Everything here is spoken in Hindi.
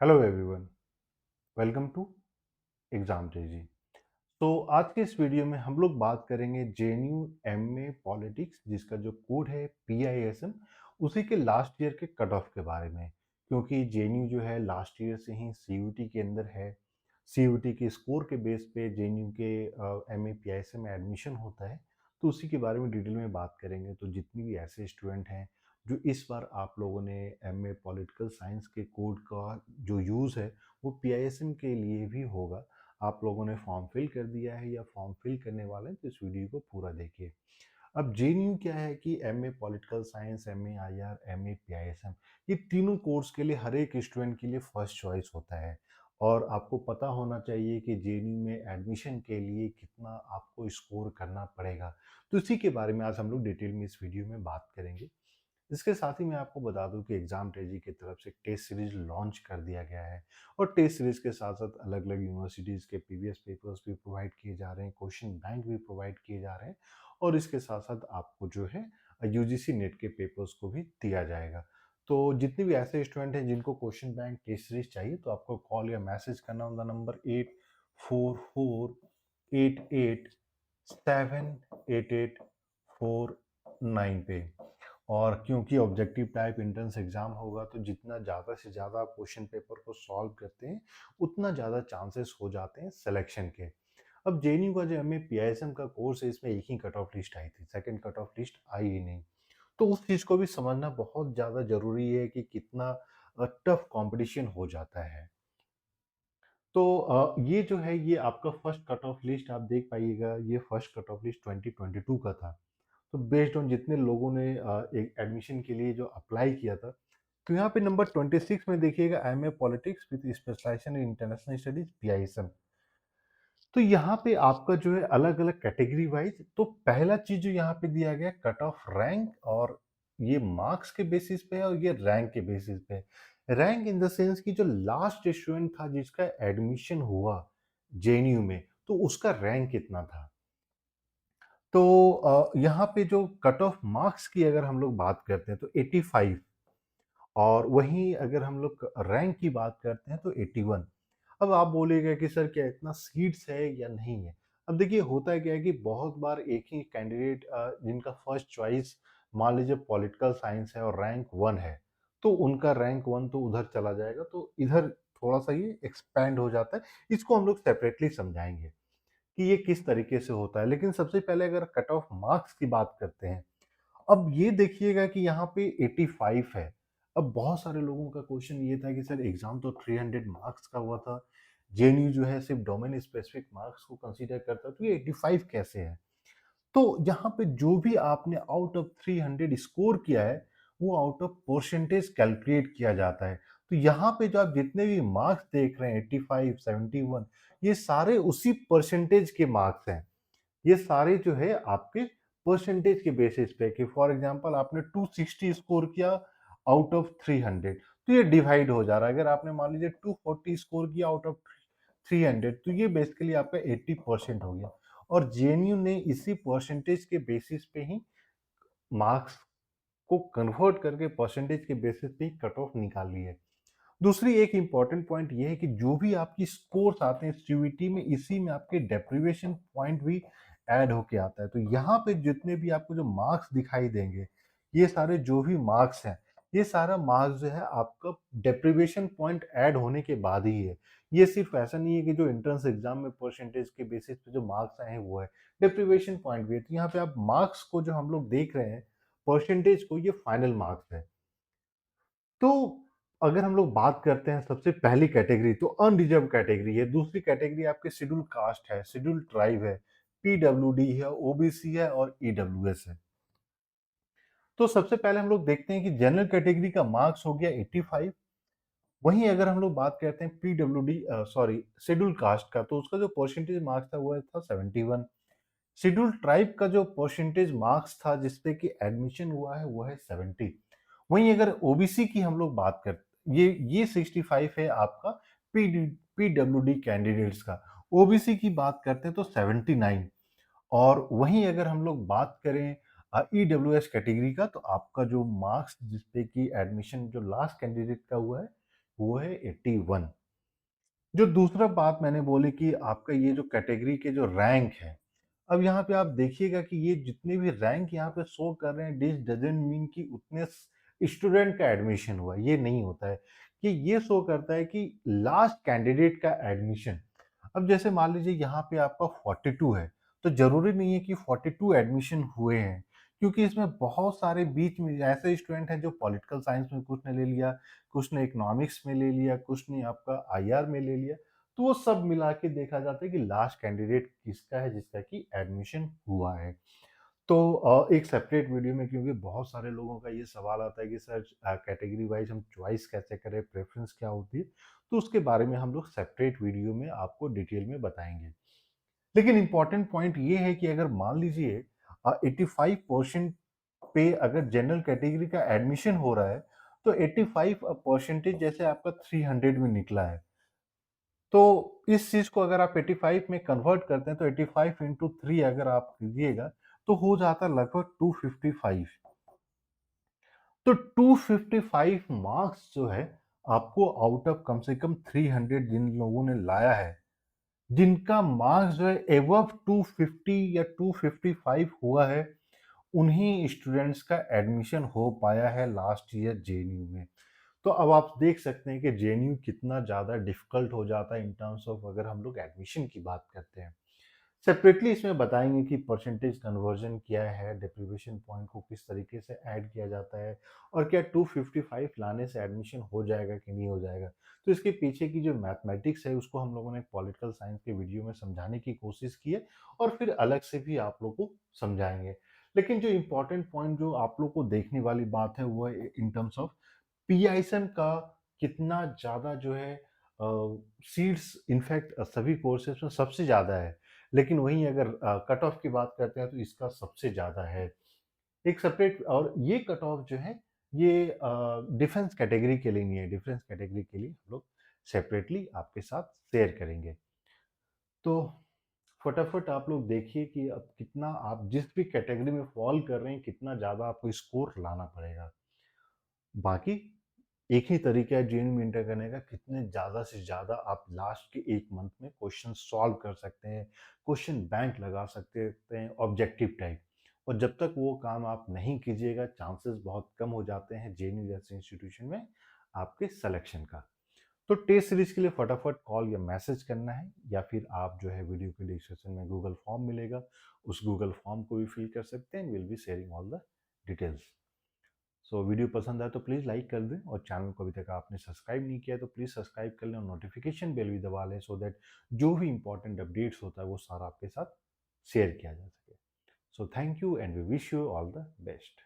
Hello everyone, welcome to exam ji. तो आज के इस वीडियो में हम लोग बात करेंगे जेएनयू एमए पॉलिटिक्स, जिसका जो कोड है पीआईएसएम, उसी के लास्ट ईयर के कट ऑफ के बारे में। क्योंकि जेएनयू जो है लास्ट ईयर से ही सीयूटी के अंदर है। सीयूटी के स्कोर के बेस पे जेएनयू के एमए पीआईएसएम में एडमिशन होता है। तो उसी के बारे में डिटेल में बात करेंगे। तो जितनी भी ऐसे स्टूडेंट हैं जो इस बार आप लोगों ने एमए पॉलिटिकल साइंस के कोड का जो यूज़ है वो पीआईएसएम के लिए भी होगा। आप लोगों ने फॉर्म फिल कर दिया है या फॉर्म फिल करने वाले हैं तो इस वीडियो को पूरा देखिए। अब जेएनयू क्या है कि MA political science, MA IR, MA PISM, ये तीनों कोर्स के लिए हर एक स्टूडेंट के लिए फर्स्ट चॉइस होता है। और आपको पता होना चाहिए कि जेएनयू में एडमिशन के लिए कितना आपको स्कोर करना पड़ेगा। तो इसी के बारे में आज हम लोग डिटेल में इस वीडियो में बात करेंगे। इसके साथ ही मैं आपको बता दूं कि एग्जाम ट्रेजी की तरफ से टेस्ट सीरीज लॉन्च कर दिया गया है। और टेस्ट सीरीज के साथ साथ अलग अलग यूनिवर्सिटीज़ के प्रीवियस पेपर्स भी प्रोवाइड किए जा रहे हैं, क्वेश्चन बैंक भी प्रोवाइड किए जा रहे हैं। और इसके साथ साथ आपको जो है यूजीसी नेट के पेपर्स को भी दिया जाएगा। तो जितने भी ऐसे स्टूडेंट हैं जिनको क्वेश्चन बैंक टेस्ट सीरीज चाहिए तो आपको कॉल या मैसेज करना होगा नंबर 8448878849 पे। और क्योंकि ऑब्जेक्टिव टाइप एंट्रेंस एग्जाम होगा तो जितना ज़्यादा से ज़्यादा आप क्वेश्चन पेपर को सॉल्व करते हैं उतना ज़्यादा चांसेस हो जाते हैं सिलेक्शन के। अब जेएनयू का जो एमए पीआईएसएम का कोर्स है इसमें एक ही कट ऑफ लिस्ट आई थी, सेकंड कट ऑफ लिस्ट आई ही नहीं। तो उस चीज़ को भी समझना बहुत ज़्यादा ज़रूरी है कि कितना टफ कंपटीशन हो जाता है। तो ये जो है ये आपका फर्स्ट कट ऑफ लिस्ट आप देख पाइएगा, ये फर्स्ट कट ऑफ लिस्ट 2022 का था। तो बेस्ड ऑन जितने लोगों ने एक एडमिशन के लिए जो अप्लाई किया था, तो यहाँ पे नंबर 26 में देखिएगा MA politics with specialisation in international studies PISM. तो यहाँ पे आपका जो है अलग अलग कैटेगरी वाइज, तो पहला चीज जो यहाँ पे दिया गया कट ऑफ रैंक, और ये मार्क्स के बेसिस पे है और ये रैंक के बेसिस पे है। रैंक इन द सेंस कि जो लास्ट स्टूडेंट था जिसका एडमिशन हुआ जेएनयू में, तो उसका रैंक कितना था। तो यहाँ पे जो कट ऑफ मार्क्स की अगर हम लोग बात करते हैं तो 85, और वहीं अगर हम लोग रैंक की बात करते हैं तो 81। अब आप बोलेगा कि सर क्या इतना सीट्स है या नहीं है। अब देखिए होता है क्या है कि बहुत बार एक ही कैंडिडेट जिनका फर्स्ट चॉइस मान लीजिए पॉलिटिकल साइंस है और रैंक 1 है, तो उनका रैंक 1 तो उधर चला जाएगा, तो इधर थोड़ा सा ये एक्सपैंड हो जाता है। इसको हम लोग सेपरेटली समझाएंगे कि ये किस तरीके से होता है। लेकिन सबसे पहले अगर कट ऑफ मार्क्स की बात करते हैं, अब ये देखिएगा कि यहाँ पे 85 है। अब बहुत सारे लोगों का क्वेश्चन ये था कि सर एग्जाम तो 300 मार्क्स का हुआ था, जेएनयू जो है सिर्फ डोमेन स्पेसिफिक मार्क्स को कंसीडर करता है, तो ये 85 कैसे है। तो यहाँ पे जो भी आपने आउट ऑफ 300 स्कोर किया है वो आउट ऑफ परसेंटेज कैलकुलेट किया जाता है। तो यहाँ पे जो आप जितने भी मार्क्स देख रहे हैं 85, 71, ये सारे उसी परसेंटेज के मार्क्स हैं। ये सारे जो है आपके परसेंटेज के बेसिस पे कि फॉर एग्जांपल आपने 260 स्कोर किया आउट ऑफ 300, तो ये डिवाइड हो जा रहा है। अगर आपने मान लीजिए 240 स्कोर किया आउट ऑफ 300, तो ये बेसिकली आपका 80% हो गया। और जेएनयू ने इसी परसेंटेज के बेसिस पे ही मार्क्स को कन्वर्ट करके परसेंटेज के बेसिस पे ही कट ऑफ निकाल ली है। दूसरी एक इंपॉर्टेंट पॉइंट ये है कि जो भी आपकी स्कोर्स आते हैं सीयूईटी में, इसी में आपके डेप्रिवेशन पॉइंट भी ऐड होके आता है। तो यहाँ पे जितने भी आपको जो मार्क्स दिखाई देंगे, ये सारे जो भी मार्क्स हैं, ये सारा मार्क्स जो है आपका डेप्रिवेशन पॉइंट ऐड होने के बाद ही है। ये सिर्फ ऐसा नहीं है कि जो एंट्रेंस एग्जाम में परसेंटेज के बेसिस पे जो मार्क्स आए हैं वो है, डेप्रिवेशन पॉइंट भी है। तो यहाँ पे आप मार्क्स को जो हम लोग देख रहे हैं, परसेंटेज को, ये फाइनल मार्क्स है। तो अगर हम लोग बात करते हैं सबसे पहली कैटेगरी, तो अनरिजर्व कैटेगरी है। दूसरी कैटेगरी आपके शेड्यूल कास्ट है, शेड्यूल ट्राइब है, पीडब्ल्यूडी है, ओबीसी है और ईडब्ल्यूएस है। तो सबसे पहले हम लोग देखते हैं कि जनरल कैटेगरी का मार्क्स हो गया 85। वहीं अगर हम लोग बात करते हैं पीडब्ल्यूडी सॉरी शेड्यूल कास्ट का, तो उसका जो परसेंटेज मार्क्स था वो था 71। शेड्यूल ट्राइब का जो परसेंटेज मार्क्स था जिसपे कि एडमिशन हुआ है वो है 70। वहीं अगर ओबीसी की हम लोग बात करते, ये 65 है आपका पीडब्ल्यूडी कैंडिडेट्स का। ओबीसी की बात करते हैं तो 79। और वहीं अगर हम लोग बात करें ईडब्ल्यूएस कैटेगरी का, तो आपका जो मार्क्स जिसपे कि एडमिशन जो लास्ट कैंडिडेट का हुआ है वो है 81। जो दूसरा बात मैंने बोली कि आपका ये जो कैटेगरी के जो रैंक है, अब यहाँ पे आप देखिएगा कि ये जितने भी रैंक यहाँ पे शो कर रहे हैं, दिस डजंट मीन कि उतने स्टूडेंट का एडमिशन हुआ, ये नहीं होता है। कि ये शो करता है कि लास्ट कैंडिडेट का एडमिशन। अब जैसे मान लीजिए यहाँ पे आपका 42 है, तो जरूरी नहीं है कि 42 एडमिशन हुए हैं, क्योंकि इसमें बहुत सारे बीच में ऐसे स्टूडेंट हैं जो पॉलिटिकल साइंस में कुछ ने ले लिया, कुछ ने इकोनॉमिक्स में ले लिया, कुछ ने आपका आईआर में ले लिया। तो वो सब मिला के देखा जाता है कि लास्ट कैंडिडेट किसका है जिसका कि एडमिशन हुआ है। तो एक सेपरेट वीडियो में, क्योंकि बहुत सारे लोगों का ये सवाल आता है कि सर कैटेगरी वाइज हम चॉइस कैसे करें, प्रेफरेंस क्या होती है, तो उसके बारे में हम लोग सेपरेट वीडियो में आपको डिटेल में बताएंगे। लेकिन इंपॉर्टेंट पॉइंट ये है कि अगर मान लीजिए 85% पे अगर जनरल कैटेगरी का एडमिशन हो रहा है, तो 85% जैसे आपका 300 में निकला है, तो इस चीज को अगर आप 85 में कन्वर्ट करते हैं तो 85 इंटू 3 अगर आप कीजिएगा तो हो जाता है लगभग 255। तो 255 मार्क्स जो है आपको आउट ऑफ कम से कम 300 जिन लोगों ने लाया है, जिनका मार्क्स जो है एबव 250 या 255 हुआ है, उन्हीं स्टूडेंट्स का एडमिशन हो पाया है लास्ट ईयर जेएनयू में। तो अब आप देख सकते हैं कि जेएनयू कितना ज़्यादा डिफिकल्ट हो जाता है इन टर्म्स ऑफ अगर हम लोग एडमिशन की बात करते हैं। सेपरेटली इसमें बताएंगे कि परसेंटेज कन्वर्जन क्या है, डिप्रीवेशन पॉइंट को किस तरीके से ऐड किया जाता है, और क्या 255 लाने से एडमिशन हो जाएगा कि नहीं हो जाएगा। तो इसके पीछे की जो मैथमेटिक्स है उसको हम लोगों ने पॉलिटिकल साइंस के वीडियो में समझाने की कोशिश की है, और फिर अलग से भी आप लोग को समझाएंगे। लेकिन जो इम्पोर्टेंट पॉइंट जो आप लोग को देखने वाली बात है वो है इन टर्म्स ऑफ पीआईएसएम का कितना ज़्यादा जो है सीट्स इनफैक्ट सभी कोर्सेज में सबसे ज़्यादा है। लेकिन वहीं अगर कट ऑफ की बात करते हैं तो इसका सबसे ज़्यादा है। एक सेपरेट, और ये कट ऑफ जो है ये डिफेंस कैटेगरी के लिए नहीं है, डिफेंस कैटेगरी के लिए हम लोग सेपरेटली आपके साथ शेयर करेंगे। तो फटाफट आप लोग देखिए कि अब कितना आप जिस भी कैटेगरी में फॉल कर रहे हैं कितना ज़्यादा आपको स्कोर लाना पड़ेगा। बाकी एक ही तरीका है जेएनयू में इंटर करने का, कितने ज़्यादा से ज़्यादा आप लास्ट के एक मंथ में क्वेश्चन सॉल्व कर सकते हैं, क्वेश्चन बैंक लगा सकते हैं ऑब्जेक्टिव टाइप। और जब तक वो काम आप नहीं कीजिएगा चांसेस बहुत कम हो जाते हैं जेएनयू जैसे इंस्टीट्यूशन में आपके सिलेक्शन का। तो टेस्ट सीरीज के लिए फटाफट कॉल या मैसेज करना है, या फिर आप जो है वीडियो के डिस्क्रिप्शन में गूगल फॉर्म मिलेगा, उस गूगल फॉर्म को भी फिल कर सकते हैं। Will be sharing all the details. So video पसंद आए तो प्लीज़ लाइक कर दें, और चैनल को अभी तक आपने सब्सक्राइब नहीं किया है तो प्लीज़ सब्सक्राइब कर लें और नोटिफिकेशन बेल भी दबा लें, सो दैट जो भी इंपॉर्टेंट अपडेट्स होता है वो सारा आपके साथ शेयर किया जा सके। So thank you and we wish you all the best.